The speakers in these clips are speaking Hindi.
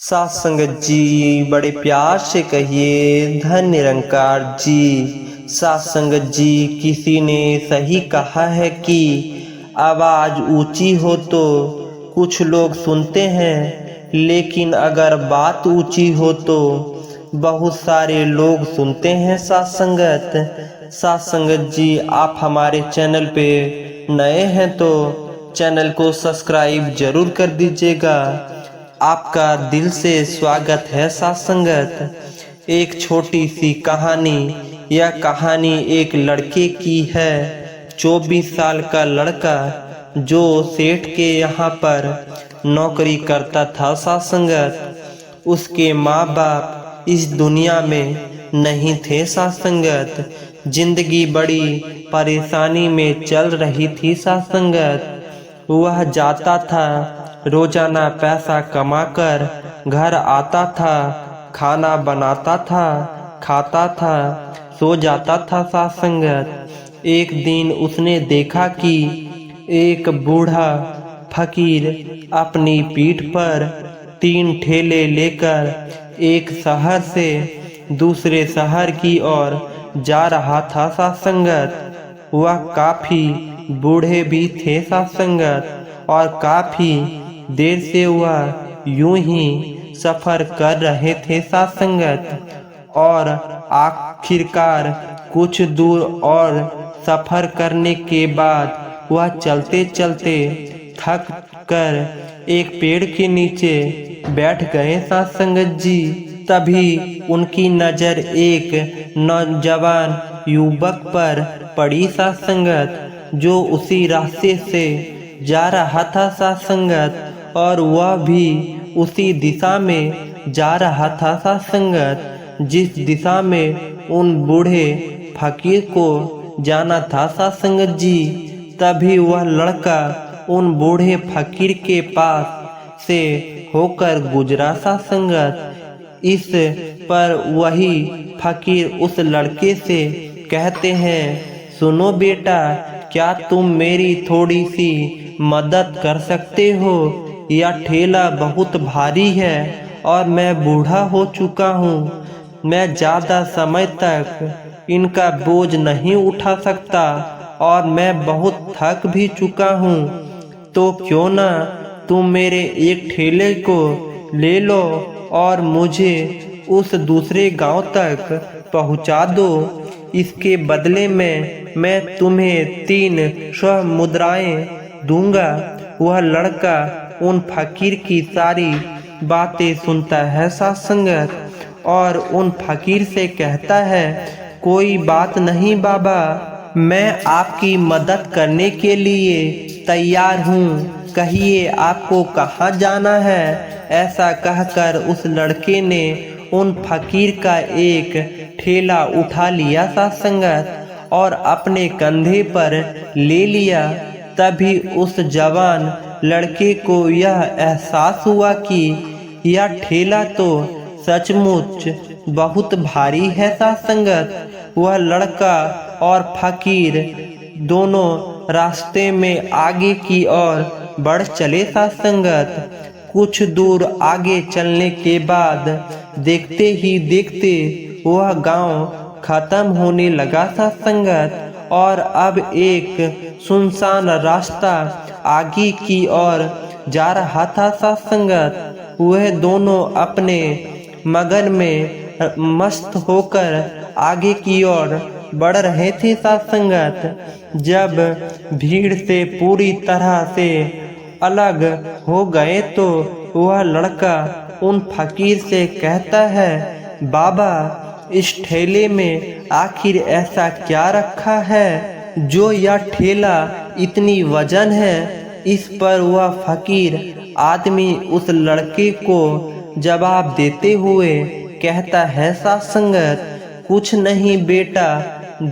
साथ संगत जी बड़े प्यार से कहिए धन निरंकार जी। साथ संगत जी किसी ने सही कहा है कि आवाज़ ऊंची हो तो कुछ लोग सुनते हैं, लेकिन अगर बात ऊंची हो तो बहुत सारे लोग सुनते हैं। साथ संगत जी आप हमारे चैनल पे नए हैं तो चैनल को सब्सक्राइब जरूर कर दीजिएगा। आपका दिल से स्वागत है साथ संगत। एक छोटी सी कहानी। यह कहानी एक लड़के की है। 24 साल का लड़का जो सेठ के यहाँ पर नौकरी करता था साथ संगत। उसके माँ बाप इस दुनिया में नहीं थे साथ संगत। जिंदगी बड़ी परेशानी में चल रही थी साथ संगत। वह जाता था, रोजाना पैसा कमाकर घर आता था, खाना बनाता था, खाता था, सो जाता था साथ संगत। एक दिन उसने देखा कि एक बूढ़ा फकीर अपनी पीठ पर 3 ठेले लेकर एक शहर से दूसरे शहर की ओर जा रहा था साथ संगत। वह काफी बूढ़े भी थे साथ संगत और काफी देर से वह यूं ही सफर कर रहे थे साथ संगत। और आखिरकार कुछ दूर और सफर करने के बाद वह चलते चलते थक कर एक पेड़ के नीचे बैठ गए साथ संगत जी। तभी उनकी नजर एक नौजवान युवक पर पड़ी साथ संगत, जो उसी रास्ते से जा रहा था साथ संगत। और वह भी उसी दिशा में जा रहा था साथ संगत जिस दिशा में उन बूढ़े फकीर को जाना था साथ संगत जी। तभी वह लड़का उन बूढ़े फकीर के पास से होकर गुजरा साथ संगत। इस पर वही फकीर उस लड़के से कहते हैं, सुनो बेटा, क्या तुम मेरी थोड़ी सी मदद कर सकते हो? यह ठेला बहुत भारी है और मैं बूढ़ा हो चुका हूँ। मैं ज़्यादा समय तक इनका बोझ नहीं उठा सकता और मैं बहुत थक भी चुका हूँ। तो क्यों ना तुम मेरे एक ठेले को ले लो और मुझे उस दूसरे गांव तक पहुंचा दो। इसके बदले में मैं तुम्हें 3 स्वर्ण मुद्राएं दूंगा। वह लड़का उन फकीर की सारी बातें सुनता है साथ संगत और उन फकीर से कहता है, कोई बात नहीं बाबा, मैं आपकी मदद करने के लिए तैयार हूँ। कहिए आपको कहाँ जाना है? ऐसा कहकर उस लड़के ने उन फकीर का एक ठेला उठा लिया साथ संगत और अपने कंधे पर ले लिया। तभी उस जवान लड़के को यह एहसास हुआ कि यह ठेला तो सचमुच बहुत भारी है साथ संगत। वह लड़का और फकीर दोनों रास्ते में आगे की ओर बढ़ चले साथ संगत। कुछ दूर आगे चलने के बाद देखते ही देखते वह गांव खत्म होने लगा साथ संगत और अब एक सुनसान रास्ता आगे की ओर जा रहा था साथ संगत। वह दोनों अपने मगन में मस्त होकर आगे की ओर बढ़ रहे थे साथ संगत। जब भीड़ से पूरी तरह से अलग हो गए तो वह लड़का उन फकीर से कहता है, बाबा, इस ठेले में आखिर ऐसा क्या रखा है जो यह ठेला इतनी वजन है? इस पर वह फकीर आदमी उस लड़के को जवाब देते हुए कहता है साथ संगत, कुछ नहीं बेटा,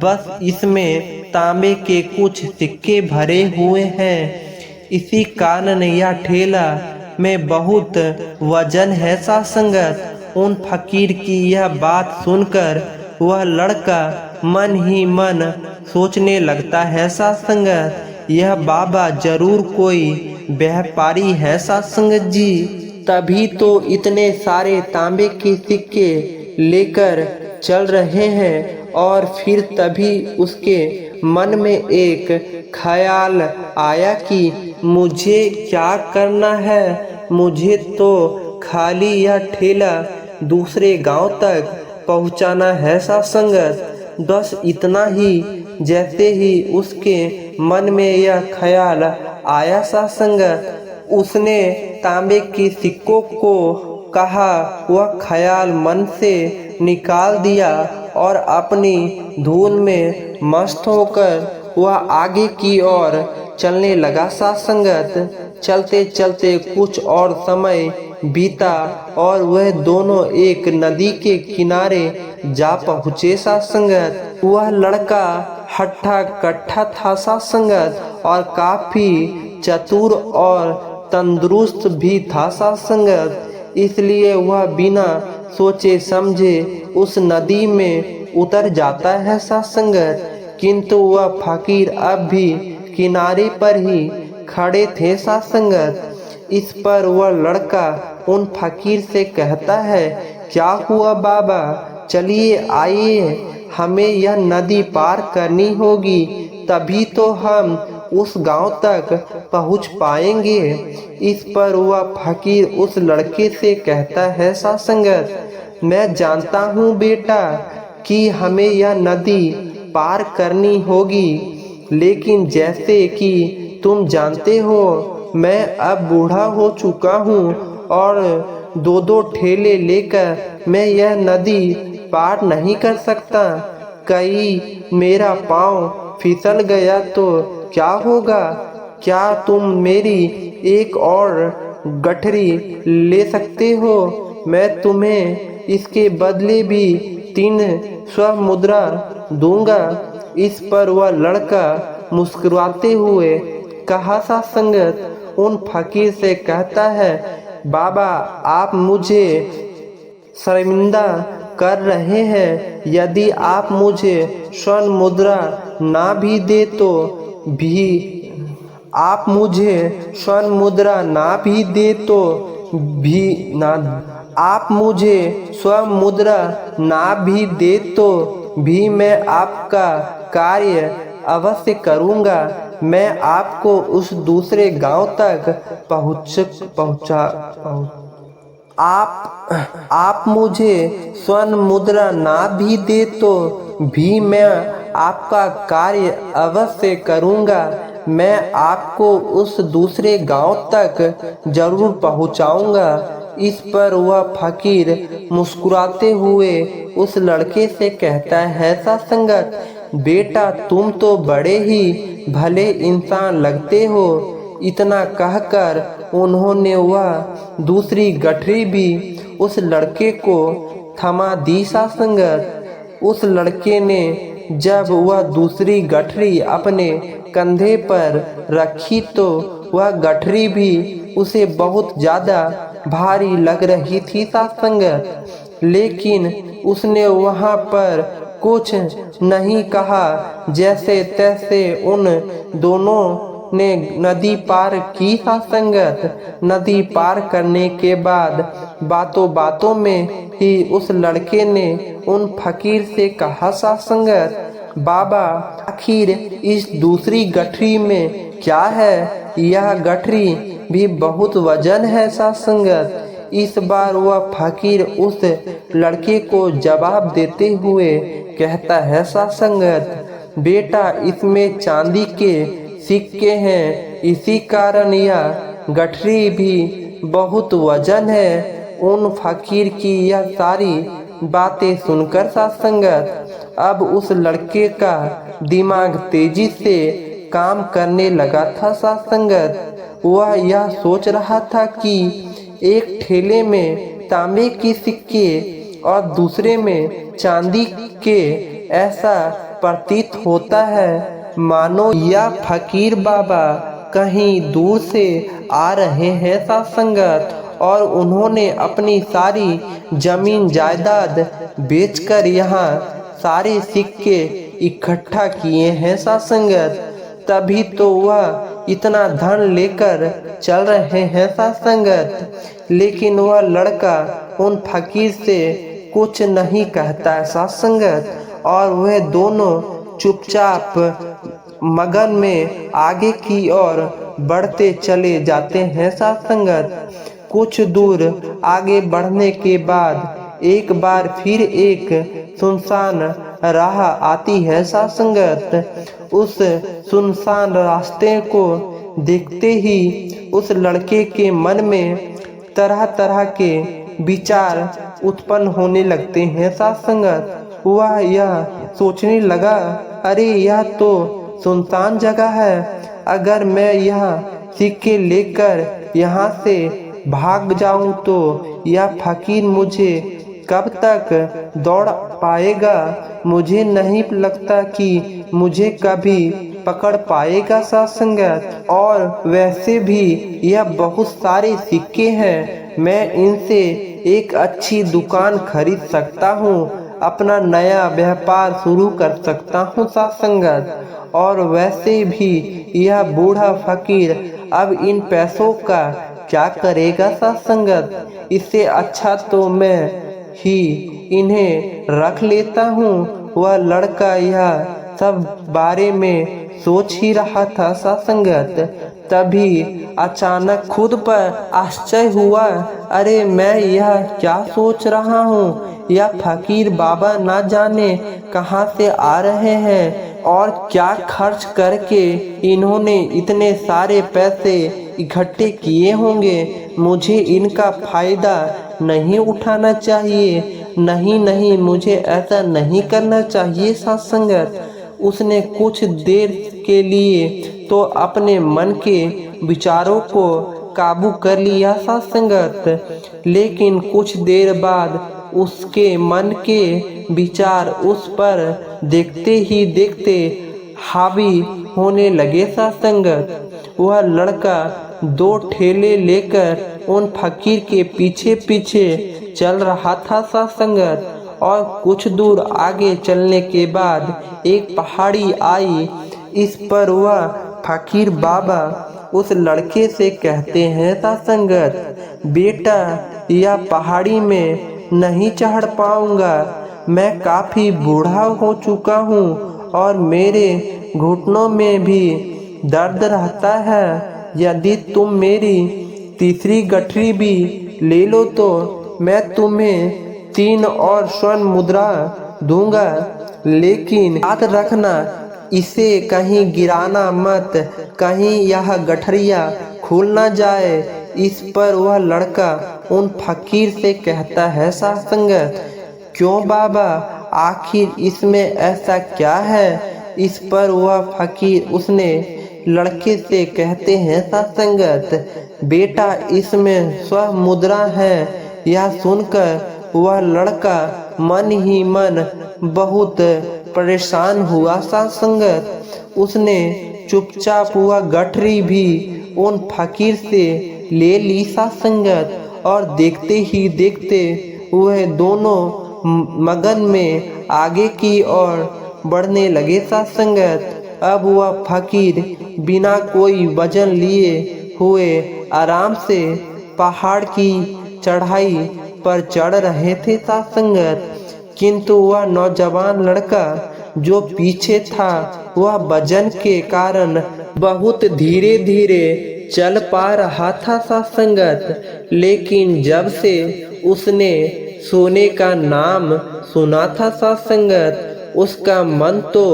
बस इसमें तांबे के कुछ सिक्के भरे हुए हैं। इसी कारण यह ठेला में बहुत वजन है साथ संगत। उन फकीर की यह बात सुनकर वह लड़का मन ही मन सोचने लगता है साथ संगत, यह बाबा जरूर कोई व्यापारी है साथ संगत जी। तभी तो इतने सारे तांबे के सिक्के लेकर चल रहे हैं। और फिर तभी उसके मन में एक ख्याल आया कि मुझे क्या करना है। मुझे तो खाली यह ठेला दूसरे गांव तक पहुंचाना है साथ संगत। बस इतना ही। जैसे ही उसके मन में यह ख्याल आया साथ संगत, उसने तांबे के सिक्कों को कहा वह ख्याल मन से निकाल दिया और अपनी धुन में मस्त होकर वह आगे की ओर चलने लगा साथ संगत। चलते चलते कुछ और समय बीता और वह दोनों एक नदी के किनारे जा पहुँचे साथ संगत। वह लड़का हट्ठा कट्ठा था साथ संगत और काफी चतुर और तंदुरुस्त भी था साथ संगत। इसलिए वह बिना सोचे समझे उस नदी में उतर जाता है साथ संगत। किंतु वह फकीर अब भी किनारे पर ही खड़े थे साथ संगत। इस पर वह लड़का उन फकीर से कहता है, क्या हुआ बाबा, चलिए आइए, हमें यह नदी पार करनी होगी, तभी तो हम उस गांव तक पहुंच पाएंगे। इस पर वह फकीर उस लड़के से कहता है साथ संगत, मैं जानता हूँ बेटा कि हमें यह नदी पार करनी होगी, लेकिन जैसे कि तुम जानते हो मैं अब बूढ़ा हो चुका हूँ और दो दो ठेले लेकर मैं यह नदी पार नहीं कर सकता। कहीं मेरा पाँव फिसल गया तो क्या होगा? क्या तुम मेरी एक और गठरी ले सकते हो? मैं तुम्हें इसके बदले भी 3 स्वर्ण मुद्रा दूंगा। इस पर वह लड़का मुस्कुराते हुए कहा सा संगत उन फकीर से कहता है, बाबा आप मुझे शर्मिंदा कर रहे हैं। यदि आप मुझे स्वर्ण मुद्रा ना भी दे तो भी आप मुझे स्वर्ण मुद्रा ना भी दे तो भी ना आप मुझे स्वर्ण मुद्रा ना भी दे तो भी मैं आपका कार्य अवश्य करूँगा। मैं आपको उस दूसरे गांव तक पहुँचा आप मुझे स्वर्ण मुद्रा ना भी दे तो भी मैं आपका कार्य अवश्य करूँगा। मैं आपको उस दूसरे गांव तक जरूर पहुँचाऊँगा। इस पर वह फकीर मुस्कुराते हुए उस लड़के से कहता है सा संगत, बेटा तुम तो बड़े ही भले इंसान लगते हो। इतना कहकर उन्होंने वह दूसरी गठरी भी उस लड़के को थमा दी सा संगत। उस लड़के ने जब वह दूसरी गठरी अपने कंधे पर रखी तो वह गठरी भी उसे बहुत ज़्यादा भारी लग रही थी सा संगत। लेकिन उसने वहाँ पर कुछ नहीं कहा। जैसे तैसे उन दोनों ने नदी पार की सा संगत। नदी पार करने के बाद बातों बातों में ही उस लड़के ने उन फकीर से कहा सा संगत, बाबा आखिर इस दूसरी गठरी में क्या है? यह गठरी भी बहुत वजन है सा संगत। इस बार वह फकीर उस लड़के को जवाब देते हुए कहता है सा संगत, बेटा इसमें चांदी के सिक्के हैं, इसी कारण यह गठरी भी बहुत वजन है। उन फकीर की यह सारी बातें सुनकर सा संगत अब उस लड़के का दिमाग तेजी से काम करने लगा था सा संगत। वह यह सोच रहा था कि एक ठेले में तांबे के सिक्के और दूसरे में चांदी के, ऐसा प्रतीत होता है मानो यह फकीर बाबा कहीं दूर से आ रहे हैं सा संगत और उन्होंने अपनी सारी जमीन जायदाद बेचकर यहाँ सारे सिक्के इकट्ठा किए हैं सा संगत। तभी तो वह इतना धन लेकर चल रहे हैं साथ संगत। लेकिन वह लड़का उन फकीर से कुछ नहीं कहता है साथ संगत, और वह दोनों चुपचाप मगन में आगे की ओर बढ़ते चले जाते हैं साथ संगत। कुछ दूर आगे बढ़ने के बाद एक बार फिर एक सुनसान राह आती है साथ संगत। उस सुनसान रास्ते को देखते ही उस लड़के के मन में तरह तरह के विचार उत्पन्न होने लगते हैं साथ संगत। वह यह सोचने लगा, अरे यह तो सुनसान जगह है, अगर मैं यह सिक्के लेकर यहाँ से भाग जाऊं तो यह फकीर मुझे कब तक दौड़ पाएगा। मुझे नहीं लगता कि मुझे कभी पकड़ पाएगा साथ संगत। और वैसे भी यह बहुत सारे सिक्के हैं, मैं इनसे एक अच्छी दुकान खरीद सकता हूँ, अपना नया व्यापार शुरू कर सकता हूँ साथ संगत। और वैसे भी यह बूढ़ा फकीर अब इन पैसों का क्या करेगा साथ संगत। इससे अच्छा तो मैं ही इन्हें रख लेता हूँ। वह लड़का यह सब बारे में सोच ही रहा था साथ संगत। तभी अचानक खुद पर आश्चर्य हुआ, अरे मैं यह क्या सोच रहा हूँ, यह फकीर बाबा ना जाने कहाँ से आ रहे हैं और क्या खर्च करके इन्होंने इतने सारे पैसे इकट्ठे किए होंगे। मुझे इनका फायदा नहीं उठाना चाहिए, नहीं मुझे ऐसा नहीं करना चाहिए साथ संगत। उसने कुछ देर के लिए तो अपने मन के विचारों को काबू कर लिया साथ संगत, लेकिन कुछ देर बाद उसके मन के विचार उस पर देखते ही देखते हावी होने लगे साथ संगत। वह लड़का दो ठेले लेकर उन फकीर के पीछे पीछे चल रहा था साथ संगत। और कुछ दूर आगे चलने के बाद एक पहाड़ी आई। इस पर वह फकीर बाबा उस लड़के से कहते हैं साथ संगत, बेटा यह पहाड़ी में नहीं चढ़ पाऊंगा, मैं काफ़ी बूढ़ा हो चुका हूँ और मेरे घुटनों में भी दर्द रहता है। यदि तुम मेरी तीसरी गठरी भी ले लो तो मैं तुम्हें 3 और स्वर्ण मुद्रा दूंगा, लेकिन याद रखना इसे कहीं गिराना मत, कहीं यह गठरिया खुल ना जाए। इस पर वह लड़का उन फकीर से कहता है साथ संगत, क्यों बाबा, आखिर इसमें ऐसा क्या है। इस पर वह फकीर उसने लड़के से कहते हैं साथ संगत, बेटा इसमें स्व मुद्रा है। यह सुनकर वह लड़का मन ही मन बहुत परेशान हुआ साथ संगत। उसने चुपचाप वह गठरी भी उन फकीर से ले ली साथ संगत। और देखते ही देखते वह दोनों मगन में आगे की ओर बढ़ने लगे साथ संगत। अब वह फकीर बिना कोई वजन लिए हुए आराम से पहाड़ की चढ़ाई पर चढ़ रहे थे साथ संगत। किंतु वह नौजवान लड़का जो पीछे था वह वजन के कारण बहुत धीरे धीरे चल पा रहा था साथ संगत। लेकिन जब से उसने सोने का नाम सुना था साथ संगत, उसका मन तो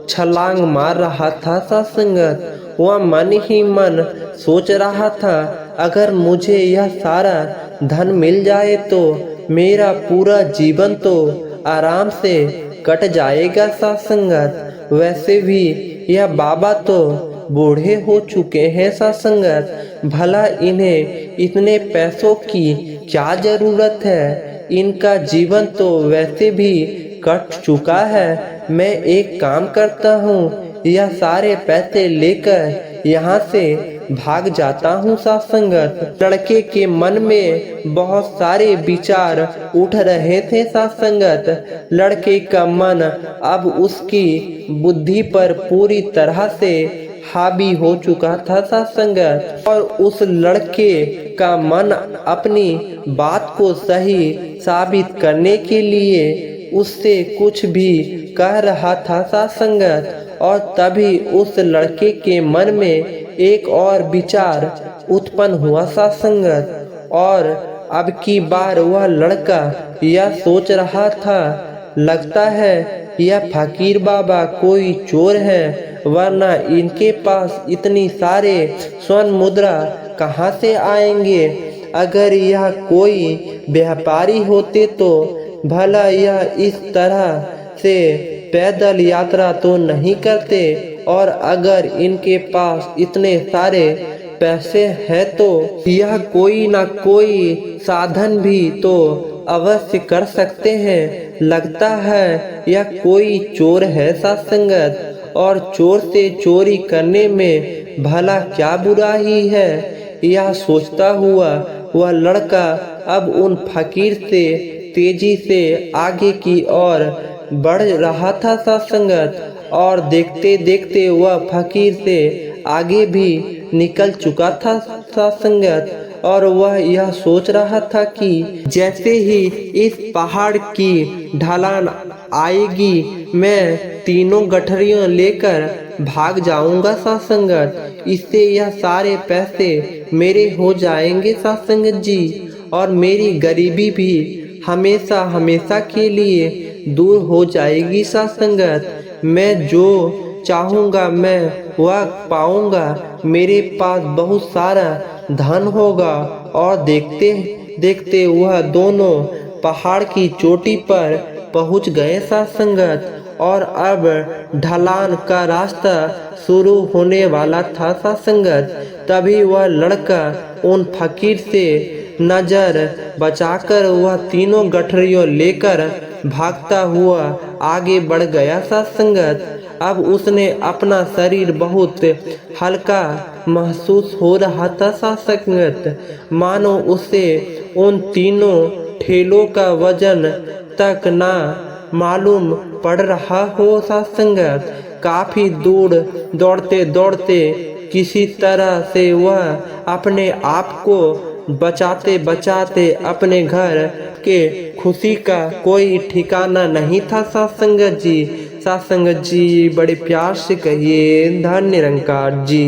छलांग मार रहा था साथ संगत। वह मन ही मन सोच रहा था, अगर मुझे यह सारा धन मिल जाए तो मेरा पूरा जीवन तो आराम से कट जाएगा साथ संगत। वैसे भी यह बाबा तो बूढ़े हो चुके हैं साथ संगत, भला इन्हें इतने पैसों की क्या जरूरत है, इनका जीवन तो वैसे भी कट चुका है। मैं एक काम करता हूँ, यह सारे पैसे लेकर यहाँ से भाग जाता हूँ साथ संगत। लड़के के मन में बहुत सारे विचार उठ रहे थे साथ संगत। लड़के का मन अब उसकी बुद्धि पर पूरी तरह से हावी हो चुका था साथ संगत। और उस लड़के का मन अपनी बात को सही साबित करने के लिए उससे कुछ भी कह रहा था साथ संगत। और तभी उस लड़के के मन में एक और विचार उत्पन्न हुआ साथ संगत। और अब की बार वह लड़का यह सोच रहा था, लगता है यह फकीर बाबा कोई चोर है, वरना इनके पास इतनी सारे स्वर्ण मुद्रा कहाँ से आएंगे। अगर यह कोई व्यापारी होते तो भला यह इस तरह से पैदल यात्रा तो नहीं करते। और अगर इनके पास इतने सारे पैसे हैं तो यह कोई ना कोई साधन भी तो अवश्य कर सकते हैं। लगता है यह कोई चोर है साथ संगत, और चोर से चोरी करने में भला क्या बुराई है। यह सोचता हुआ वह लड़का अब उन फकीर से तेजी से आगे की ओर बढ़ रहा था साथ संगत। और देखते देखते वह फकीर से आगे भी निकल चुका था साथ संगत। और वह यह सोच रहा था कि जैसे ही इस पहाड़ की ढलान आएगी मैं तीनों गठरियों लेकर भाग जाऊंगा साथ संगत। इससे यह सारे पैसे मेरे हो जाएंगे साथ संगत जी, और मेरी गरीबी भी हमेशा हमेशा के लिए दूर हो जाएगी साथ संगत। मैं जो चाहूँगा मैं वह पाऊँगा, मेरे पास बहुत सारा धन होगा। और देखते देखते वह दोनों पहाड़ की चोटी पर पहुँच गए साथ संगत। और अब ढलान का रास्ता शुरू होने वाला था साथ संगत। तभी वह लड़का उन फकीर से नजर बचाकर वह तीनों गठरियों लेकर भागता हुआ आगे बढ़ गया साथ संगत। अब उसने अपना शरीर बहुत हल्का महसूस हो रहा था साथ संगत, मानो उसे उन तीनों ठेलों का वजन तक ना मालूम पड़ रहा हो साथ संगत। काफी दूर दौड़ते दौड़ते किसी तरह से वह अपने आप को बचाते बचाते अपने घर के खुशी का कोई ठिकाना नहीं था साथ संगत जी। साथ संगत जी बड़े प्यार से कहिए धन्य निरंकार जी।